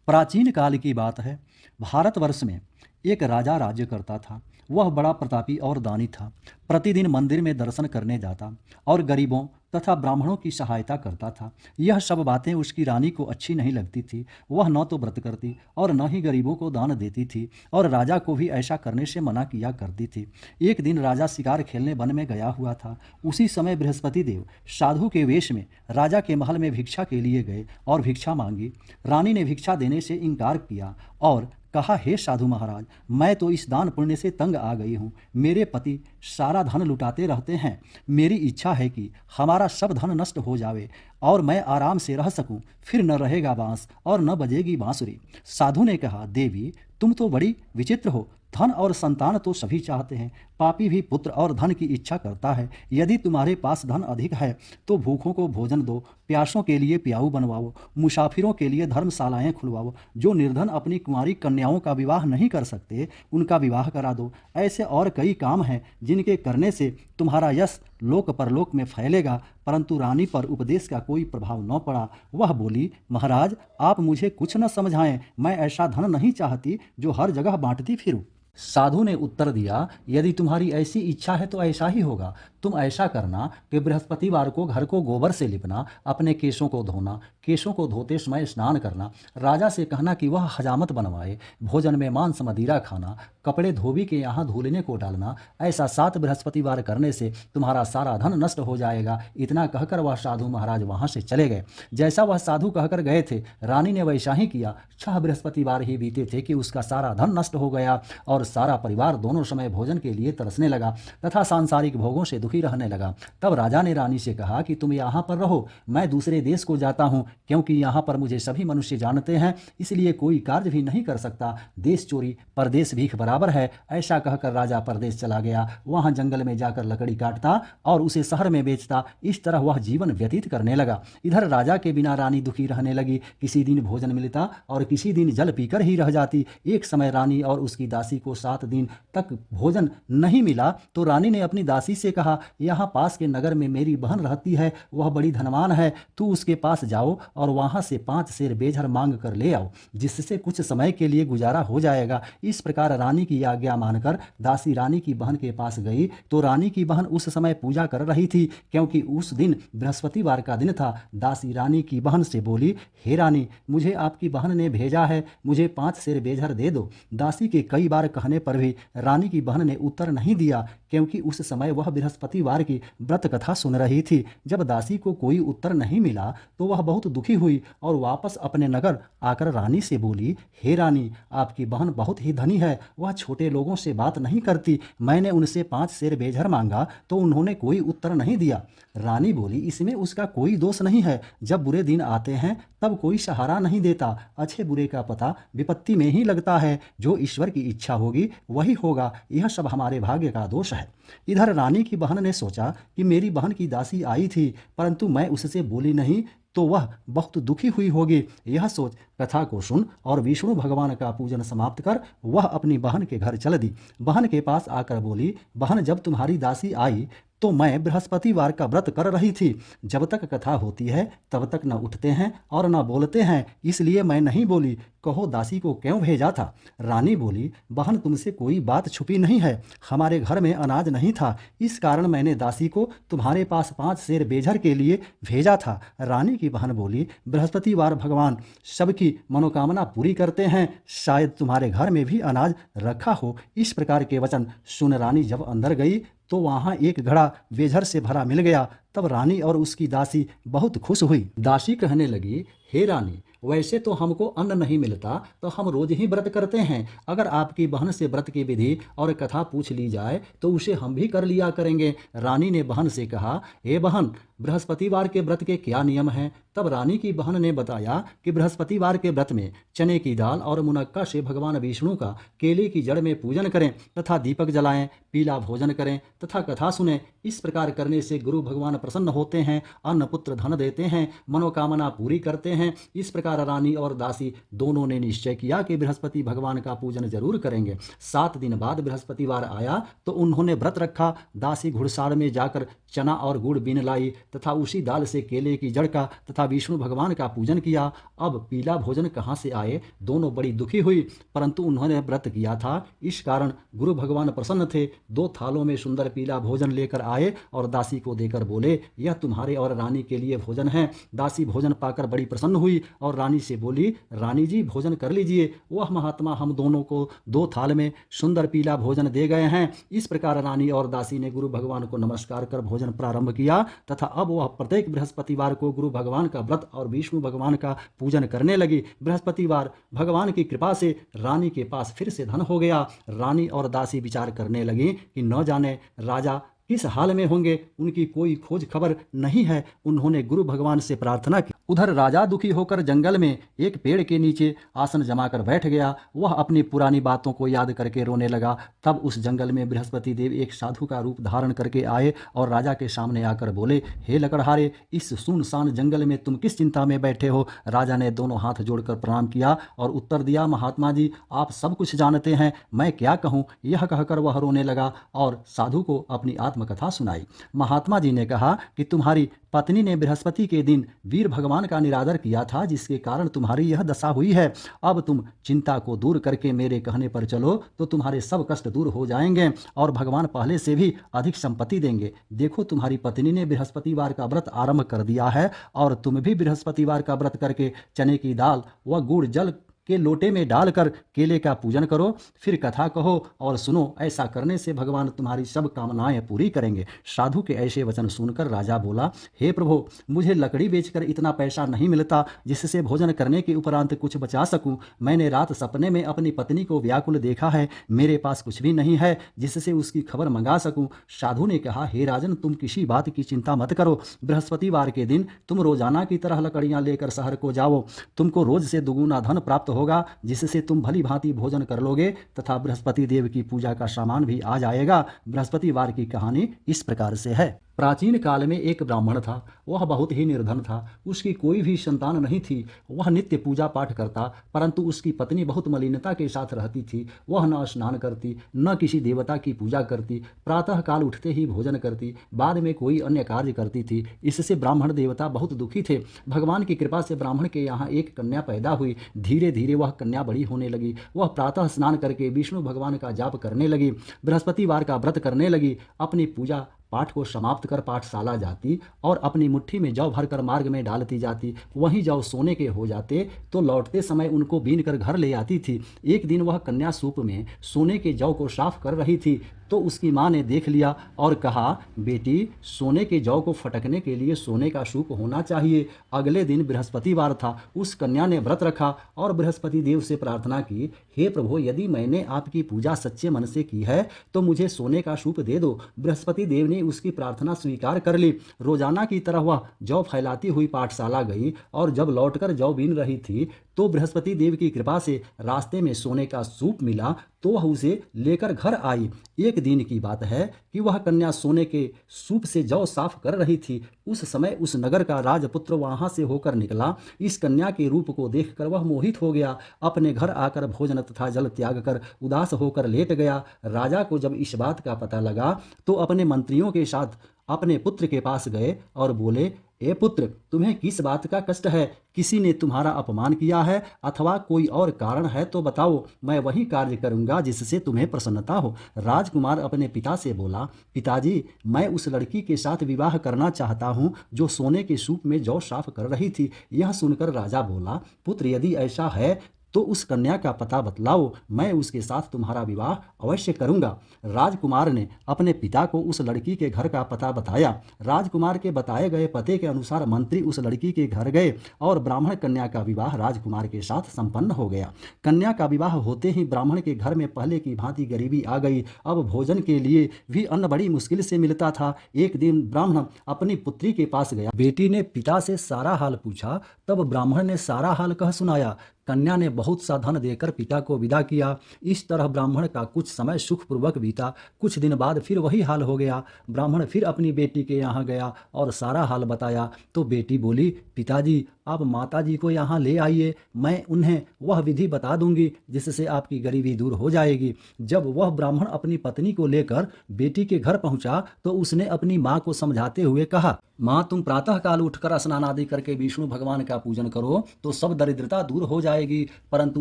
प्राचीन काल की बात है। भारतवर्ष में एक राजा राज्य करता था। वह बड़ा प्रतापी और दानी था। प्रतिदिन मंदिर में दर्शन करने जाता और गरीबों तथा ब्राह्मणों की सहायता करता था। यह सब बातें उसकी रानी को अच्छी नहीं लगती थी। वह न तो व्रत करती और न ही गरीबों को दान देती थी और राजा को भी ऐसा करने से मना किया करती थी। एक दिन राजा शिकार खेलने वन में गया हुआ था। उसी समय बृहस्पति देव साधु के वेश में राजा के महल में भिक्षा के लिए गए और भिक्षा मांगी। रानी ने भिक्षा देने से इनकार किया और कहा, हे साधु महाराज, मैं तो इस दान पुण्य से तंग आ गई हूँ। मेरे पति सारा धन लुटाते रहते हैं। मेरी इच्छा है कि हमारा सब धन नष्ट हो जावे और मैं आराम से रह सकूं। फिर न रहेगा बांस और न बजेगी बांसुरी। साधु ने कहा, देवी तुम तो बड़ी विचित्र हो। धन और संतान तो सभी चाहते हैं। पापी भी पुत्र और धन की इच्छा करता है। यदि तुम्हारे पास धन अधिक है तो भूखों को भोजन दो, प्यासों के लिए प्याऊ बनवाओ, मुसाफिरों के लिए धर्मशालाएं खुलवाओ। जो निर्धन अपनी कुंवारी कन्याओं का विवाह नहीं कर सकते उनका विवाह करा दो। ऐसे और कई काम हैं जिनके करने से तुम्हारा यश लोक परलोक में फैलेगा। परंतु रानी पर उपदेश का कोई प्रभाव न पड़ा। वह बोली, महाराज आप मुझे कुछ न समझाएं। मैं ऐसा धन नहीं चाहती जो हर जगह बांटती फिरूं। साधु ने उत्तर दिया, यदि तुम्हारी ऐसी इच्छा है तो ऐसा ही होगा। तुम ऐसा करना कि बृहस्पतिवार को घर को गोबर से लिपना, अपने केशों को धोना, केशों को धोते समय स्नान करना, राजा से कहना कि वह हजामत बनवाए, भोजन में मांस मदिरा खाना, कपड़े धोबी के यहाँ धुलने को डालना। ऐसा 7 बृहस्पतिवार करने से तुम्हारा सारा धन नष्ट हो जाएगा। इतना कहकर वह साधु महाराज वहाँ से चले गए। जैसा वह साधु कहकर गए थे, रानी ने वैसा ही किया। 6 बृहस्पतिवार ही बीते थे कि उसका सारा धन नष्ट हो गया और सारा परिवार दोनों समय भोजन के लिए तरसने लगा तथा सांसारिक भोगों से दुखी रहने लगा। तब राजा ने रानी से कहा कि तुम यहाँ पर रहो, मैं दूसरे देश को जाता हूँ, क्योंकि यहाँ पर मुझे सभी मनुष्य जानते हैं, इसलिए कोई कार्य भी नहीं कर सकता। देश चोरी परदेश भीख बराबर है। ऐसा कहकर राजा परदेश चला गया। वहाँ जंगल में जाकर लकड़ी काटता और उसे शहर में बेचता। इस तरह वह जीवन व्यतीत करने लगा। इधर राजा के बिना रानी दुखी रहने लगी। किसी दिन भोजन मिलता और किसी दिन जल पीकर ही रह जाती। एक समय रानी और उसकी दासी को 7 दिन तक भोजन नहीं मिला तो रानी ने अपनी दासी से कहा, यहाँ पास के नगर में मेरी बहन रहती है, वह बड़ी धनवान है, तू उसके पास जाओ और वहाँ से 5 सेर बेझर मांग कर ले आओ, जिससे कुछ समय के लिए गुजारा हो जाएगा। इस प्रकार रानी की आज्ञा मानकर दासी रानी की बहन के पास गई तो रानी की बहन उस समय पूजा कर रही थी, क्योंकि उस दिन बृहस्पतिवार का दिन था। दासी रानी की बहन से बोली, हे रानी, मुझे आपकी बहन ने भेजा है, मुझे 5 सेर बेझर दे दो। दासी के कई बार कहने पर भी रानी की बहन ने उत्तर नहीं दिया, क्योंकि उस समय वह बृहस्पतिवार की व्रत कथा सुन रही थी। जब दासी को कोई उत्तर नहीं मिला तो वह बहुत दुखी हुई और वापस अपने नगर आकर रानी से बोली, हे रानी, आपकी बहन बहुत ही धनी है, वह छोटे लोगों से बात नहीं करती। मैंने उनसे 5 सेर बेझर मांगा तो उन्होंने कोई उत्तर नहीं दिया। रानी बोली, इसमें उसका कोई दोष नहीं है। जब बुरे दिन आते हैं तब कोई सहारा नहीं देता। अच्छे बुरे का पता विपत्ति में ही लगता है। जो ईश्वर की इच्छा होगी वही होगा। यह सब हमारे भाग्य का दोष है। इधर रानी की बहन ने सोचा कि मेरी बहन की दासी आई थी, परंतु मैं उससे बोली नहीं तो वह बहुत दुखी हुई होगी। यह सोच कथा को सुन और विष्णु भगवान का पूजन समाप्त कर वह अपनी बहन के घर चल दी। बहन के पास आकर बोली, बहन, जब तुम्हारी दासी आई तो मैं बृहस्पतिवार का व्रत कर रही थी। जब तक कथा होती है तब तक न उठते हैं और न बोलते हैं, इसलिए मैं नहीं बोली। कहो दासी को क्यों भेजा था? रानी बोली, बहन, तुमसे कोई बात छुपी नहीं है। हमारे घर में अनाज नहीं था, इस कारण मैंने दासी को तुम्हारे पास 5 सेर बेझर के लिए भेजा था। रानी की बहन बोली, बृहस्पतिवार भगवान सबकी मनोकामना पूरी करते हैं, शायद तुम्हारे घर में भी अनाज रखा हो। इस प्रकार के वचन सुन रानी जब अंदर गई तो वहाँ एक घड़ा बेझर से भरा मिल गया। तब रानी और उसकी दासी बहुत खुश हुई। दासी कहने लगी, हे रानी, वैसे तो हमको अन्न नहीं मिलता तो हम रोज ही व्रत करते हैं। अगर आपकी बहन से व्रत की विधि और कथा पूछ ली जाए तो उसे हम भी कर लिया करेंगे। रानी ने बहन से कहा, हे बहन, बृहस्पतिवार के व्रत के क्या नियम हैं? तब रानी की बहन ने बताया कि बृहस्पतिवार के व्रत में चने की दाल और मुनक्का से भगवान विष्णु का केले की जड़ में पूजन करें तथा दीपक जलाएं, पीला भोजन करें तथा कथा सुने। इस प्रकार करने से गुरु भगवान प्रसन्न होते हैं, अन्न पुत्र धन देते हैं, मनोकामना पूरी करते हैं। इस प्रकार रानी और दासी दोनों ने निश्चय किया कि बृहस्पति भगवान का पूजन जरूर करेंगे। 7 दिन बाद बृहस्पतिवार आया तो उन्होंने व्रत रखा। दासी घुड़साल में जाकर चना और गुड़ बीन लाई तथा उसी दाल से केले की जड़ का तथा विष्णु भगवान का पूजन किया। अब पीला भोजन कहाँ से आए? दोनों बड़ी दुखी हुई, परंतु उन्होंने व्रत किया था, इस कारण गुरु भगवान प्रसन्न थे। 2 थालों में सुंदर पीला भोजन लेकर आए और दासी को देकर बोले, यह तुम्हारे और रानी के लिए भोजन है। दासी भोजन पाकर बड़ी प्रसन्न हुई और रानी से बोली, रानी जी भोजन कर लीजिए। वह महात्मा हम दोनों को 2 थाल में सुंदर पीला भोजन दे गए हैं। इस प्रकार रानी और दासी ने गुरु भगवान को नमस्कार कर भोजन प्रारंभ किया तथा अब वह प्रत्येक बृहस्पतिवार को गुरु भगवान का व्रत और विष्णु भगवान का पूजन करने लगी। बृहस्पतिवार भगवान की कृपा से रानी के पास फिर से धन हो गया। रानी और दासी विचार करने लगी कि न जाने राजा किस हाल में होंगे, उनकी कोई खोज खबर नहीं है। उन्होंने गुरु भगवान से प्रार्थना की। उधर राजा दुखी होकर जंगल में एक पेड़ के नीचे आसन जमाकर बैठ गया। वह अपनी पुरानी बातों को याद करके रोने लगा। तब उस जंगल में बृहस्पति देव एक साधु का रूप धारण करके आए और राजा के सामने आकर बोले, हे लकड़हारे, इस सुनसान जंगल में तुम किस चिंता में बैठे हो? राजा ने दोनों हाथ जोड़कर प्रणाम किया और उत्तर दिया, महात्मा जी आप सब कुछ जानते हैं, मैं क्या कहूँ? यह कहकर वह रोने लगा और साधु को अपनी आत्मकथा सुनाई। महात्मा जी ने कहा कि तुम्हारी पत्नी ने बृहस्पति के दिन वीर भगवान का निरादर किया था, जिसके कारण तुम्हारी यह दशा हुई है। अब तुम चिंता को दूर करके मेरे कहने पर चलो तो तुम्हारे सब कष्ट दूर हो जाएंगे और भगवान पहले से भी अधिक संपत्ति देंगे। देखो तुम्हारी पत्नी ने बृहस्पतिवार का व्रत आरंभ कर दिया है और तुम भी बृहस्पतिवार का व्रत करके चने की दाल व गुड़ जल के लोटे में डालकर केले का पूजन करो, फिर कथा कहो और सुनो। ऐसा करने से भगवान तुम्हारी सब कामनाएं पूरी करेंगे। साधु के ऐसे वचन सुनकर राजा बोला, हे प्रभु, मुझे लकड़ी बेचकर इतना पैसा नहीं मिलता जिससे भोजन करने के उपरांत कुछ बचा सकूं। मैंने रात सपने में अपनी पत्नी को व्याकुल देखा है, मेरे पास कुछ भी नहीं है जिससे उसकी खबर मंगा सकूं। साधु ने कहा, हे राजन, तुम किसी बात की चिंता मत करो। बृहस्पतिवार के दिन तुम रोजाना की तरह लकड़ियां लेकर शहर को जाओ। तुमको रोज से दुगुना धन प्राप्त होगा, जिससे तुम भली भांति भोजन कर लोगे तथा बृहस्पति देव की पूजा का सामान भी आ जाएगा। बृहस्पतिवार की कहानी इस प्रकार से है। प्राचीन काल में एक ब्राह्मण था। वह बहुत ही निर्धन था। उसकी कोई भी संतान नहीं थी। वह नित्य पूजा पाठ करता, परंतु उसकी पत्नी बहुत मलिनता के साथ रहती थी। वह न स्नान करती, न किसी देवता की पूजा करती, प्रातः काल उठते ही भोजन करती, बाद में कोई अन्य कार्य करती थी। इससे ब्राह्मण देवता बहुत दुखी थे। भगवान की कृपा से ब्राह्मण के यहाँ एक कन्या पैदा हुई। धीरे धीरे वह कन्या बड़ी होने लगी। वह प्रातः स्नान करके विष्णु भगवान का जाप करने लगी, बृहस्पतिवार का व्रत करने लगी, अपनी पूजा पाठ को समाप्त कर पाठशाला जाती और अपनी मुट्ठी में जौ भरकर मार्ग में डालती जाती। वहीं जौ सोने के हो जाते तो लौटते समय उनको बीन कर घर ले आती थी। एक दिन वह कन्या सूप में सोने के जौ को साफ कर रही थी तो उसकी माँ ने देख लिया और कहा, बेटी, सोने के जौ को फटकने के लिए सोने का सूप होना चाहिए। अगले दिन बृहस्पतिवार था। उस कन्या ने व्रत रखा और बृहस्पति देव से प्रार्थना की, हे प्रभु, यदि मैंने आपकी पूजा सच्चे मन से की है तो मुझे सोने का सूप दे दो। बृहस्पति देव ने उसकी प्रार्थना स्वीकार कर ली। रोजाना की तरह वह जौ फैलाती हुई पाठशाला गई और जब लौटकर जौ बीन रही थी तो बृहस्पति देव की कृपा से रास्ते में सोने का सूप मिला तो वह उसे लेकर घर आई। एक दिन की बात है कि वह कन्या सोने के सूप से जौ साफ कर रही थी। उस समय उस नगर का राजपुत्र वहां से होकर निकला। इस कन्या के रूप को देखकर वह मोहित हो गया। अपने घर आकर भोजन तथा जल त्याग कर उदास होकर लेट गया। राजा को जब इस बात का पता लगा तो अपने मंत्रियों के साथ अपने पुत्र के पास गए और बोले, ए पुत्र, तुम्हें किस बात का कष्ट है? किसी ने तुम्हारा अपमान किया है अथवा कोई और कारण है तो बताओ, मैं वही कार्य करूंगा जिससे तुम्हें प्रसन्नता हो। राजकुमार अपने पिता से बोला, पिताजी, मैं उस लड़की के साथ विवाह करना चाहता हूं जो सोने के सूप में जौ साफ कर रही थी। यह सुनकर राजा बोला, पुत्र, यदि ऐसा है तो उस कन्या का पता बतलाओ, मैं उसके साथ तुम्हारा विवाह अवश्य करूंगा। राजकुमार ने अपने पिता को उस लड़की के घर का पता बताया। राजकुमार के बताए गए पते के अनुसार मंत्री उस लड़की के घर गए और ब्राह्मण कन्या का विवाह राजकुमार के साथ संपन्न हो गया। कन्या का विवाह होते ही ब्राह्मण के घर में पहले की भांति गरीबी आ गई। अब भोजन के लिए भी अन्न बड़ी मुश्किल से मिलता था। एक दिन ब्राह्मण अपनी पुत्री के पास गया। बेटी ने पिता से सारा हाल पूछा। तब ब्राह्मण ने सारा हाल कह सुनाया। कन्या ने बहुत सा धन देकर पिता को विदा किया। इस तरह ब्राह्मण का कुछ समय सुखपूर्वक बीता। कुछ दिन बाद फिर वही हाल हो गया। ब्राह्मण फिर अपनी बेटी के यहाँ गया और सारा हाल बताया। तो बेटी बोली, पिताजी आप माताजी को यहाँ ले आइए, मैं उन्हें वह विधि बता दूंगी जिससे आपकी गरीबी दूर हो जाएगी। जब वह ब्राह्मण अपनी पत्नी को लेकर बेटी के घर पहुंचा तो उसने अपनी माँ को समझाते हुए कहा, माँ तुम प्रातःकाल उठकर स्नान आदि करके विष्णु भगवान का पूजन करो तो सब दरिद्रता दूर हो जाएगी। परंतु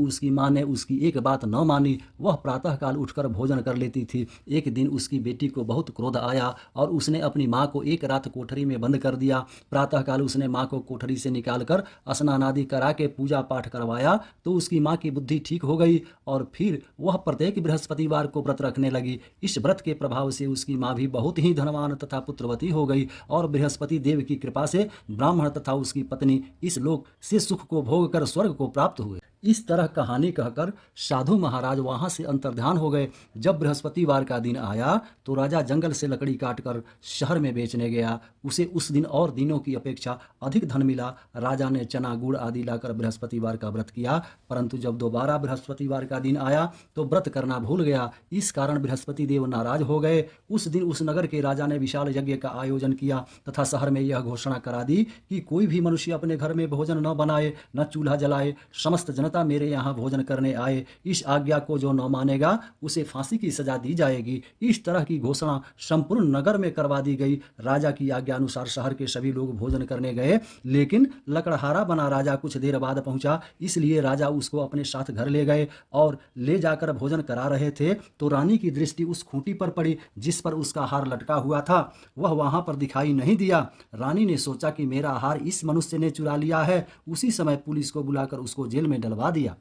उसकी माँ ने उसकी एक बात न मानी। वह प्रातःकाल उठकर भोजन कर लेती थी। एक दिन उसकी बेटी को बहुत क्रोध आया और उसने अपनी माँ को एक रात कोठरी में बंद कर दिया। प्रातःकाल उसने माँ को कोठरी से निकालकर स्नान आदि करा के पूजा पाठ करवाया तो उसकी माँ की बुद्धि ठीक हो गई और फिर वह प्रत्येक बृहस्पतिवार को व्रत रखने लगी। इस व्रत के प्रभाव से उसकी माँ भी बहुत ही धनवान तथा पुत्रवती हो गई और बृहस्पति देव की कृपा से ब्राह्मण तथा उसकी पत्नी इस लोक से सुख को भोग कर स्वर्ग को प्राप्त हुए। इस तरह कहानी कहकर साधु महाराज वहां से अंतर्ध्यान हो गए। जब बृहस्पतिवार का दिन आया तो राजा जंगल से लकड़ी काटकर शहर में बेचने गया। उसे उस दिन और दिनों की अपेक्षा अधिक धन मिला। राजा ने चना गुड़ आदि लाकर बृहस्पतिवार का व्रत किया, परंतु जब दोबारा बृहस्पतिवार का दिन आया तो व्रत करना भूल गया। इस कारण बृहस्पति देव नाराज हो गए। उस दिन उस नगर के राजा ने विशाल यज्ञ का आयोजन किया तथा शहर में यह घोषणा करा दी कि कोई भी मनुष्य अपने घर में भोजन न बनाए, न चूल्हा जलाए। समस्त जनता मेरे यहाँ भोजन करने आए। इस आज्ञा को जो न मानेगा उसे फांसी की सजा दी जाएगी। इस तरह की घोषणा संपूर्ण नगर में करवा दी गई। राजा की आज्ञा अनुसार शहर के सभी लोग भोजन करने गए, लेकिन लकड़हारा बना राजा कुछ देर बाद पहुंचा। इसलिए राजा उसको अपने साथ घर ले गए और ले जाकर भोजन करा रहे थे तो रानी की दृष्टि उस खूंटी पर पड़ी जिस पर उसका हार लटका हुआ था। वह वहां पर दिखाई नहीं दिया। रानी ने सोचा कि मेरा हार इस मनुष्य ने चुरा लिया है। उसी समय पुलिस को बुलाकर उसको जेल में डलवा दिया।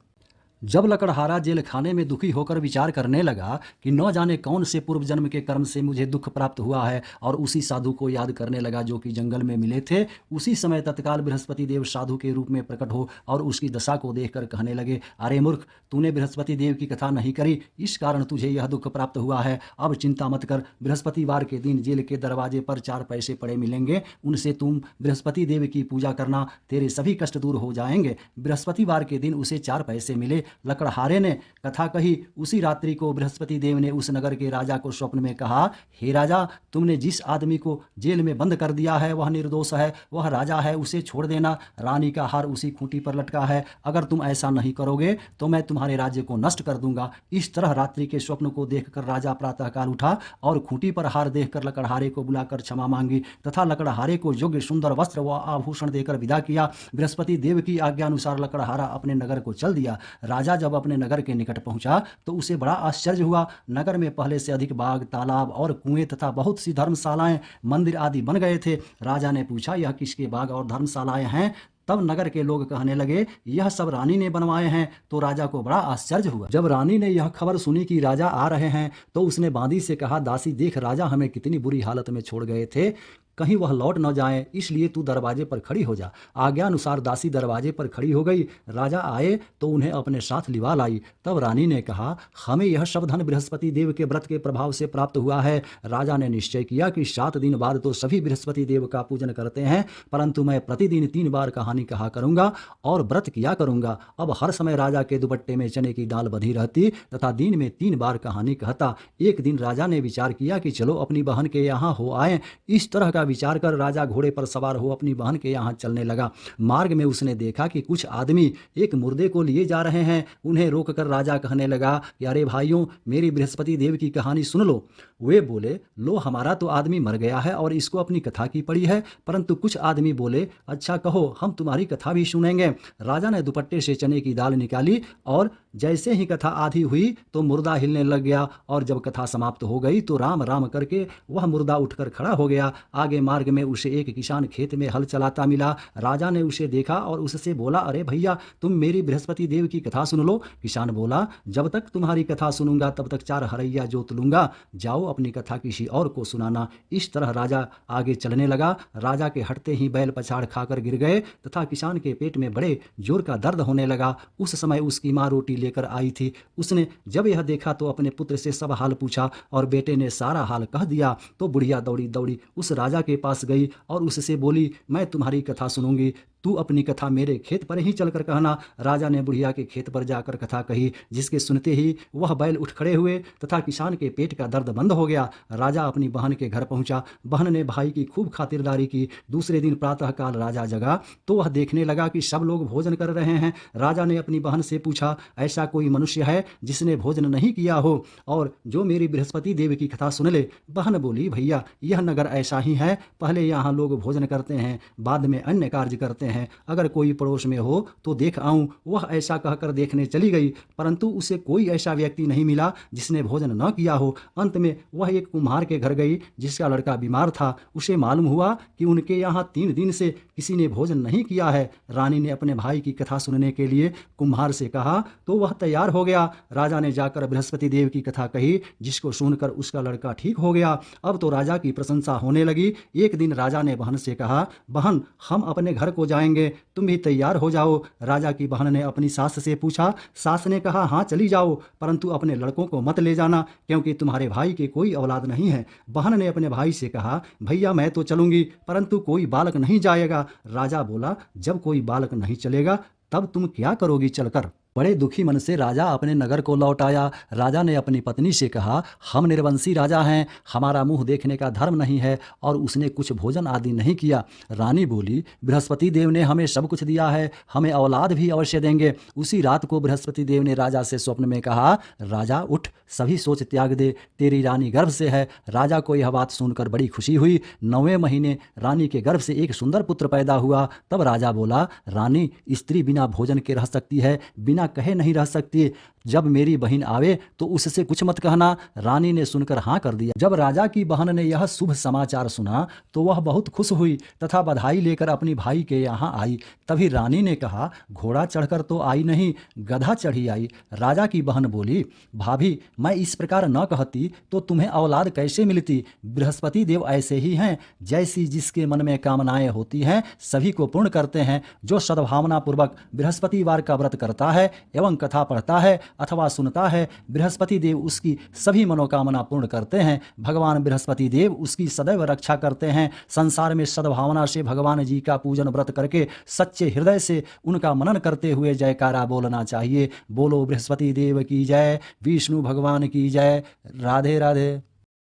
जब लकड़हारा जेल खाने में दुखी होकर विचार करने लगा कि न जाने कौन से पूर्व जन्म के कर्म से मुझे दुख प्राप्त हुआ है और उसी साधु को याद करने लगा जो कि जंगल में मिले थे, उसी समय तत्काल बृहस्पति देव साधु के रूप में प्रकट हो और उसकी दशा को देखकर कहने लगे, अरे मूर्ख, तूने बृहस्पति देव की कथा नहीं करी, इस कारण तुझे यह दुख प्राप्त हुआ है। अब चिंता मत कर, बृहस्पतिवार के दिन जेल के दरवाजे पर 4 पैसे पड़े मिलेंगे, उनसे तुम बृहस्पति देव की पूजा करना, तेरे सभी कष्ट दूर हो जाएंगे। बृहस्पतिवार के दिन उसे 4 पैसे मिले। लकड़हारे ने कथा कही। उसी रात्रि को बृहस्पति देव ने उस नगर के राजा को स्वप्न में कहा, हे राजा, तुमने जिस आदमी को जेल में बंद कर दिया है वह निर्दोष है, वह राजा है, उसे छोड़ देना। रानी का हार उसी खूंटी पर लटका है। अगर तुम ऐसा नहीं करोगे तो मैं तुम्हारे राज्य को नष्ट कर दूंगा। इस तरह रात्रि के स्वप्न को देखकर राजा प्रातःकाल उठा और खूंटी पर हार देखकर लकड़हारे को बुलाकर क्षमा मांगी तथा लकड़हारे को योग्य सुंदर वस्त्र व आभूषण देकर विदा किया। बृहस्पति देव की आज्ञा अनुसार लकड़हारा अपने नगर को चल दिया। राजा जब अपने नगर के निकट पहुंचा तो उसे बड़ा आश्चर्य हुआ। नगर में पहले से अधिक बाग, तालाब और कुएं तथा बहुत सी धर्मशालाएं, मंदिर आदि बन गए थे। राजा ने पूछा, यह किसके बाग और धर्मशालाएं हैं? तब नगर के लोग कहने लगे, यह सब रानी ने बनवाए हैं। तो राजा को बड़ा आश्चर्य हुआ। जब रानी ने यह खबर सुनी कि राजा आ रहे हैं तो उसने बांदी से कहा, दासी देख, राजा हमें कितनी बुरी हालत में छोड़ गए थे, कहीं वह लौट न जाए, इसलिए तू दरवाजे पर खड़ी हो जा। आज्ञा अनुसार दासी दरवाजे पर खड़ी हो गई। राजा आए तो उन्हें अपने साथ लिवा लाई। तब रानी ने कहा, हमें यह सब धन बृहस्पति देव के व्रत के प्रभाव से प्राप्त हुआ है। राजा ने निश्चय किया कि 7 दिन बाद तो सभी बृहस्पति देव का पूजन करते हैं, परंतु मैं प्रतिदिन 3 बार कहानी कहा करूंगा और व्रत किया करूंगा। अब हर समय राजा के दुपट्टे में चने की दाल बधी रहती तथा दिन में 3 बार कहानी कहता। एक दिन राजा ने विचार किया कि चलो अपनी बहन के यहाँ हो आए। इस तरह का विचार कर राजा घोड़े पर सवार हो अपनी बहन के यहाँ चलने लगा। मार्ग में उसने देखा कि कुछ आदमी एक मुर्दे को लिए जा रहे हैं। उन्हें रोककर राजा कहने लगा कि अरे भाइयों, मेरी बृहस्पति देव की कहानी सुन लो। वे बोले, लो, हमारा तो आदमी मर गया है और इसको अपनी कथा की पड़ी है। परंतु कुछ आदमी बोले, अच्छा कहो, हम तुम्हारी कथा भी सुनेंगे। राजा ने दुपट्टे से चने की दाल निकाली और जैसे ही कथा आधी हुई तो मुर्दा हिलने लग गया और जब कथा समाप्त हो गई तो राम राम करके वह मुर्दा उठकर खड़ा हो गया। आगे मार्ग में उसे एक किसान खेत में हल चलाता मिला। राजा ने उसे देखा और उससे बोला, अरे भैया, तुम मेरी बृहस्पति देव की कथा सुन लो। किसान बोला, जब तक तुम्हारी कथा सुनूंगा तब तक 4 हरैया जोत लूंगा, जाओ अपनी कथा किसी और को सुनाना। इस तरह राजा आगे चलने लगा। राजा के हटते ही बैल पछाड़ खाकर गिर गए तथा किसान के पेट में बड़े जोर का दर्द होने लगा। उस समय उसकी माँ रोटी लेकर आई थी। उसने जब यह देखा तो अपने पुत्र से सब हाल पूछा और बेटे ने सारा हाल कह दिया। तो बुढ़िया दौड़ी दौड़ी उस राजा के पास गई और उससे बोली, मैं तुम्हारी कथा सुनूंगी, तू अपनी कथा मेरे खेत पर ही चलकर कहना। राजा ने बुढ़िया के खेत पर जाकर कथा कही, जिसके सुनते ही वह बैल उठ खड़े हुए तथा किसान के पेट का दर्द बंद हो गया। राजा अपनी बहन के घर पहुंचा। बहन ने भाई की खूब खातिरदारी की। दूसरे दिन प्रातःकाल राजा जगा तो वह देखने लगा कि सब लोग भोजन कर रहे हैं। राजा ने अपनी बहन से पूछा, ऐसा कोई मनुष्य है जिसने भोजन नहीं किया हो और जो मेरी बृहस्पति देव की कथा सुन ले? बहन बोली, भैया यह नगर ऐसा ही है, पहले यहाँ लोग भोजन करते हैं, बाद में अन्य कार्य करते हैं। अगर कोई पड़ोस में हो तो देख आऊं। वह ऐसा कहकर देखने चली गई, परंतु उसे कोई ऐसा व्यक्ति नहीं मिला जिसने भोजन न किया हो। अंत में वह एक कुम्हार के घर गई जिसका लड़का बीमार था। उसे मालूम हुआ कि उनके यहाँ 3 दिन से किसी ने भोजन नहीं किया है। रानी ने अपने भाई की कथा सुनने के लिए कुम्हार से कहा तो वह तैयार हो गया। राजा ने जाकर बृहस्पति देव की कथा कही, जिसको सुनकर उसका लड़का ठीक हो गया। अब तो राजा की प्रशंसा होने लगी। एक दिन राजा ने बहन से कहा, बहन हम अपने घर को जाएंगे, तुम भी तैयार हो जाओ। राजा की बहन ने अपनी सास से पूछा। सास ने कहा, हाँ चली जाओ, परंतु अपने लड़कों को मत ले जाना, क्योंकि तुम्हारे भाई के कोई औलाद नहीं है। बहन ने अपने भाई से कहा, भैया मैं तो चलूंगी, परंतु कोई बालक नहीं जाएगा। राजा बोला, जब कोई बालक नहीं चलेगा तब तुम क्या करोगी चलकर? बड़े दुखी मन से राजा अपने नगर को लौट आया। राजा ने अपनी पत्नी से कहा, हम निर्वंशी राजा हैं, हमारा मुंह देखने का धर्म नहीं है, और उसने कुछ भोजन आदि नहीं किया। रानी बोली, बृहस्पति देव ने हमें सब कुछ दिया है, हमें औलाद भी अवश्य देंगे। उसी रात को बृहस्पति देव ने राजा से स्वप्न में कहा, राजा उठ, सभी सोच त्याग दे, तेरी रानी गर्भ से है। राजा को यह बात सुनकर बड़ी खुशी हुई। 9वें महीने रानी के गर्भ से एक सुंदर पुत्र पैदा हुआ। तब राजा बोला, रानी स्त्री बिना भोजन के रह सकती है, बिना कहे नहीं रह सकती। जब मेरी बहन आवे तो उससे कुछ मत कहना। रानी ने सुनकर हाँ कर दिया। जब राजा की बहन ने यह शुभ समाचार सुना तो वह बहुत खुश हुई तथा बधाई लेकर अपनी भाई के यहाँ आई। तभी रानी ने कहा, घोड़ा चढ़कर तो आई नहीं, गधा चढ़ी आई। राजा की बहन बोली, भाभी मैं इस प्रकार न कहती तो तुम्हें औलाद कैसे मिलती? बृहस्पति देव ऐसे ही हैं, जैसी जिसके मन में कामनाएं होती हैं सभी को पूर्ण करते हैं। जो सद्भावना पूर्वक बृहस्पतिवार का व्रत करता है एवं कथा पढ़ता है अथवा सुनता है, बृहस्पति देव उसकी सभी मनोकामना पूर्ण करते हैं। भगवान बृहस्पति देव उसकी सदैव रक्षा करते हैं। संसार में सद्भावना से भगवान जी का पूजन व्रत करके सच्चे हृदय से उनका मनन करते हुए जयकारा बोलना चाहिए। बोलो बृहस्पति देव की जय, विष्णु भगवान की जय। राधे राधे।